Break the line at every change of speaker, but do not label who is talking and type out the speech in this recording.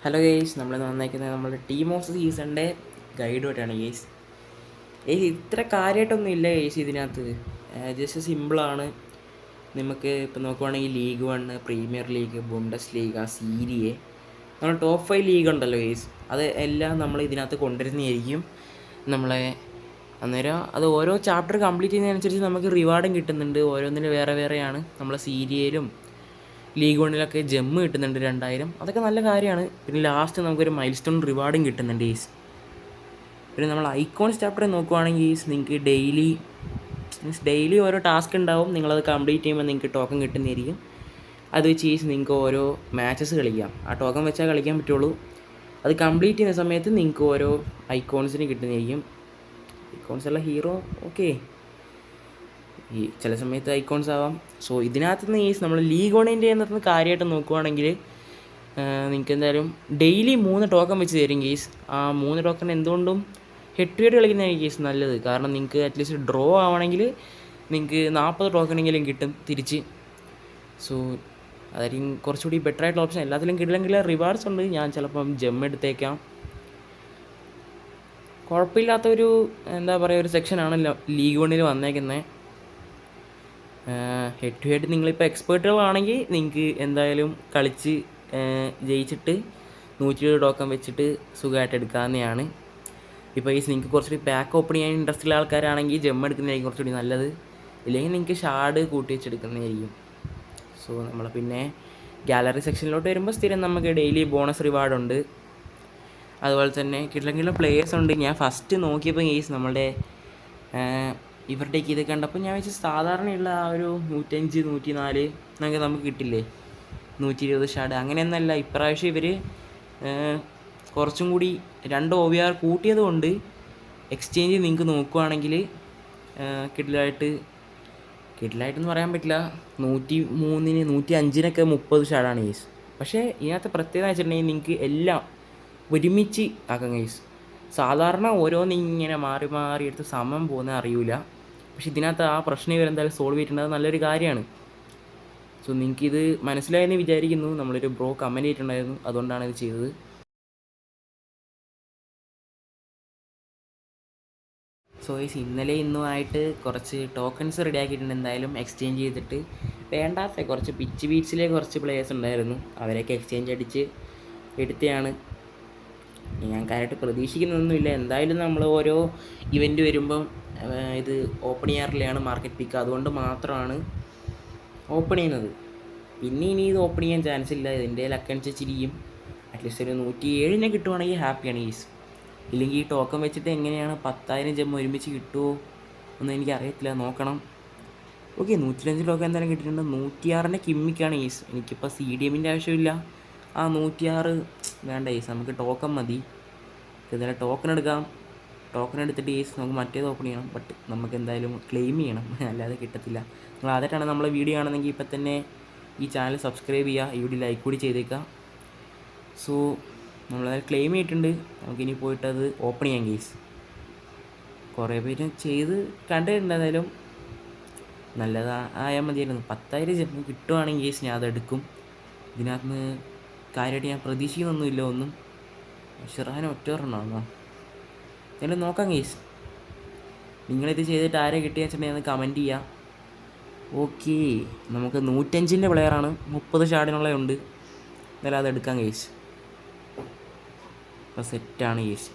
Hello guys, നമ്മൾ വന്നേക്കുന്നത് നമ്മുടെ ടീം ഓഫ് സീസണിൻ്റെ ഗൈഡുമായിട്ടാണ് ഗെയ്സ്. ഇത്ര കാര്യമായിട്ടൊന്നും ഇല്ല ഗെയ്സ് ഇതിനകത്ത്. ജസ്റ്റ് സിമ്പിളാണ്. നമുക്ക് ഇപ്പോൾ നോക്കുവാണെങ്കിൽ ലീഗ് 1, പ്രീമിയർ ലീഗ്, ബുണ്ടസ് ലീഗ, സീരിയെ, നമ്മൾ ടോപ്പ് 5 ലീഗ് ഉണ്ടല്ലോ ഗെയ്സ്, അത് എല്ലാം നമ്മൾ ഇതിനകത്ത് കൊണ്ടുവരുന്നതായിരിക്കും. നമ്മളെ അന്നേരം അത് ഓരോ ചാപ്റ്റർ കംപ്ലീറ്റ് ചെയ്യുന്നതിനനുസരിച്ച് നമുക്ക് റിവാർഡും കിട്ടുന്നുണ്ട്. ഓരോന്നിന് വേറെ വേറെയാണ്. നമ്മളെ സീരിയയിലും ലീഗ് 1 ജെമ്മ് കിട്ടുന്നുണ്ട് 2000. അതൊക്കെ നല്ല കാര്യമാണ്. പിന്നെ ലാസ്റ്റ് നമുക്കൊരു മൈൽ സ്റ്റോൺ റിവാർഡും കിട്ടുന്നുണ്ട് ഈസ്. പിന്നെ നമ്മൾ ഐക്കോൺസ് ചാപ്റ്റർ നോക്കുവാണെങ്കിൽ ഈസ് നിങ്ങൾക്ക് ഡെയിലി ഓരോ ടാസ്ക് ഉണ്ടാവും. നിങ്ങളത് കംപ്ലീറ്റ് ചെയ്യുമ്പോൾ നിങ്ങൾക്ക് ടോക്കൺ കിട്ടുന്നതായിരിക്കും. അത് വെച്ച് ഈസ് നിങ്ങൾക്ക് ഓരോ മാച്ചസ് കളിക്കാം. ആ ടോക്കൺ വെച്ചാൽ കളിക്കാൻ പറ്റുള്ളൂ. അത് കംപ്ലീറ്റ് ചെയ്യുന്ന സമയത്ത് നിങ്ങൾക്ക് ഓരോ ഐക്കോൺസിന് കിട്ടുന്നതായിരിക്കും. ഐക്കോൺസ് അല്ല, ഹീറോ, ഓക്കെ, ഈ ചില സമയത്ത് ഐക്കോൺസ് ആവാം. സോ ഇതിനകത്തുനിന്ന് നമ്മൾ ലീഗ് 1ൻ്റെ നിന്ന് കാര്യമായിട്ട് നോക്കുവാണെങ്കിൽ നിങ്ങൾക്ക് എന്തായാലും ഡെയിലി 3 ടോക്കൺ വെച്ച് തരും കേസ്. ആ 3 ടോക്കൺ എന്തുകൊണ്ടും ഹെഡ് ടു ഹെഡ് കളിക്കുന്നതായിരിക്കും കേസ് നല്ലത്. കാരണം നിങ്ങൾക്ക് അറ്റ്ലീസ്റ്റ് ഡ്രോ ആവണമെങ്കിൽ നിങ്ങൾക്ക് 40 ടോക്കണെങ്കിലും കിട്ടും തിരിച്ച്. സോ അതായിരിക്കും കുറച്ചുകൂടി ബെറ്റർ ആയിട്ടുള്ള ഓപ്ഷൻ. എല്ലാത്തിലും കിട്ടില്ലെങ്കിൽ റിവാർഡ്സ് ഉണ്ട്. ഞാൻ ചിലപ്പം ജെം എടുത്തേക്കാം. കുഴപ്പമില്ലാത്തൊരു എന്താ പറയുക, ഒരു സെക്ഷനാണല്ലോ ലീഗ് 1 വന്നേക്കുന്നത്. ഹെഡ് ടു ഹെഡ് നിങ്ങളിപ്പോൾ എക്സ്പേർട്ടുകളാണെങ്കിൽ നിങ്ങൾക്ക് എന്തായാലും കളിച്ച് ജയിച്ചിട്ട് 120 ടോക്കൺ വെച്ചിട്ട് സുഖമായിട്ട് എടുക്കാവുന്നതാണ്. ഇപ്പോൾ നിങ്ങൾക്ക് കുറച്ചുകൂടി പാക്ക് ഓപ്പൺ ചെയ്യാൻ ഇൻട്രസ്റ്റ് ഉള്ള ആൾക്കാരാണെങ്കിൽ ജെം എടുക്കുന്നതായിരിക്കും കുറച്ചുകൂടി നല്ലത്. ഇല്ലെങ്കിൽ നിങ്ങൾക്ക് ഷാർഡ് കൂട്ടി വെച്ചെടുക്കുന്നതായിരിക്കും. സോ നമ്മൾ പിന്നെ ഗാലറി സെക്ഷനിലോട്ട് വരുമ്പോൾ സ്ഥിരം നമുക്ക് ഡെയിലി ബോണസ് റിവാർഡുണ്ട്. അതുപോലെ തന്നെ കിട്ടില്ലെങ്കിലും പ്ലേയേഴ്സ് ഉണ്ട്. ഞാൻ ഫസ്റ്റ് നോക്കിയപ്പോൾ കേസ് നമ്മളുടെ ഇവരുടെയൊക്കെ ഇത് കണ്ടപ്പോൾ ഞാൻ വെച്ച് സാധാരണയുള്ള ആ ഒരു 105, 104 എന്നൊക്കെ നമുക്ക് കിട്ടില്ലേ, 120 ഷാർഡ്. അങ്ങനെയൊന്നല്ല, ഇപ്രാവശ്യം ഇവർ കുറച്ചും കൂടി 2 OVR കൂട്ടിയത് കൊണ്ട് എക്സ്ചേഞ്ച് നിങ്ങൾക്ക് നോക്കുവാണെങ്കിൽ കിഡിലായിട്ടെന്ന് പറയാൻ പറ്റില്ല. 103-ന് 105-നൊക്കെ 30 ഷാർഡാണ് കേസ്. പക്ഷേ ഇതിനകത്ത് പ്രത്യേകത വെച്ചിട്ടുണ്ടെങ്കിൽ നിങ്ങൾക്ക് എല്ലാം ഒരുമിച്ച് ആക്കാം കേസ്. സാധാരണ ഓരോന്നിങ്ങനെ മാറി മാറി എടുത്ത് സമയം പോകുന്നത് അറിയില്ല. പക്ഷെ ഇതിനകത്ത് ആ പ്രശ്നം ഇവരെന്തായാലും സോൾവ് ചെയ്തിട്ടുള്ളത് നല്ലൊരു കാര്യമാണ്. സോ നിങ്ങൾക്കിത് മനസ്സിലായെന്ന് വിചാരിക്കുന്നു. നമ്മളൊരു ബ്രോ കമൻറ്റ് ചെയ്തിട്ടുണ്ടായിരുന്നു, അതുകൊണ്ടാണ് ഇത് ചെയ്തത്. സോ ഇന്നലെ ഇന്നുമായിട്ട് കുറച്ച് ടോക്കൺസ് റെഡി ആക്കിയിട്ടുണ്ട്. എന്തായാലും എക്സ്ചേഞ്ച് ചെയ്തിട്ട് വേണ്ടാത്ത കുറച്ച് പിച്ച് ബീറ്റ്സിലെ കുറച്ച് പ്ലേയേഴ്സ് ഉണ്ടായിരുന്നു, അവരെയൊക്കെ എക്സ്ചേഞ്ച് അടിച്ച് എടുത്തതാണ്. ഞാൻ കാര്യമായിട്ട് പ്രതീക്ഷിക്കുന്നൊന്നുമില്ല. എന്തായാലും നമ്മൾ ഓരോ ഇവൻറ്റ് വരുമ്പം ഇത് ഓപ്പൺ ചെയ്യാറില്ലാണ് മാർക്കറ്റ് പിക്ക്, അതുകൊണ്ട് മാത്രമാണ് ഓപ്പൺ ചെയ്യുന്നത്. പിന്നെ ഇനി ഇത് ഓപ്പൺ ചെയ്യാൻ ചാൻസ് ഇല്ല. ഇതിൻ്റെ ലക്കനുസരിച്ചിരിക്കും. അറ്റ്ലീസ്റ്റ് ഒരു 107 കിട്ടുവാണെങ്കിൽ ഹാപ്പിയാണ് ഈസ്. ഇല്ലെങ്കിൽ ഈ ടോക്കൺ വെച്ചിട്ട് എങ്ങനെയാണ് 10,000 ജെം ഒരുമിച്ച് കിട്ടുമോ ഒന്നും എനിക്കറിയത്തില്ല, നോക്കണം. ഓക്കെ, 105 ടോക്കൺ എന്തായാലും കിട്ടിയിട്ടുണ്ട്. 106 കിമ്മിക്കാണ് ഈസ്. എനിക്കിപ്പോൾ CDMൻ്റെ ആവശ്യമില്ല. ആ 106 വേണ്ട ഈസ്, നമുക്ക് ടോക്കൺ മതി. എന്തായാലും ടോക്കൺ എടുക്കാം. ടോക്കൺ എടുത്തിട്ട് ഈസ് നമുക്ക് മറ്റേത് ഓപ്പൺ ചെയ്യണം. ബട്ട് നമുക്ക് എന്തായാലും ക്ലെയിം ചെയ്യണം, അല്ലാതെ കിട്ടത്തില്ല. നിങ്ങൾ ആദ്യമായിട്ടാണ് നമ്മളെ വീഡിയോ ആണെന്നെങ്കിൽ ഇപ്പം തന്നെ ഈ ചാനൽ സബ്സ്ക്രൈബ് ചെയ്യുക, ഈ വീഡിയോ ലൈക്ക് കൂടി ചെയ്തേക്കുക. സോ നമ്മളത് ക്ലെയിം ചെയ്തിട്ടുണ്ട്. നമുക്കിനി പോയിട്ടത് ഓപ്പൺ ചെയ്യാം കേസ്. കുറേ പേര് ചെയ്ത് കണ്ടിട്ടുണ്ട്. എന്തായാലും നല്ലതായാൽ മതിയായിരുന്നു. 10,000 ജെം കിട്ടുവാണെങ്കിൽ കേസ് ഞാൻ അതെടുക്കും. ഇതിനകത്ത് നിന്ന് കാര്യമായിട്ട് ഞാൻ പ്രതീക്ഷിക്കുന്നൊന്നുമില്ല ഒന്നും. ഷിറാൻ ഒറ്റ എന്തായാലും നോക്കാം കേസ്. നിങ്ങളിത് ചെയ്തിട്ട് ആരെ കിട്ടിയെന്ന് വെച്ചിട്ടുണ്ടെങ്കിൽ ഒന്ന് കമൻറ്റ് ചെയ്യുക. ഓക്കെ, നമുക്ക് 105-ൻ്റെ പ്ലെയറാണ്, 30 ഷാർഡിനുള്ളതുണ്ട്. എന്തായാലും അതെടുക്കാം കേസ്. അപ്പോൾ സെറ്റാണ് കേസ്.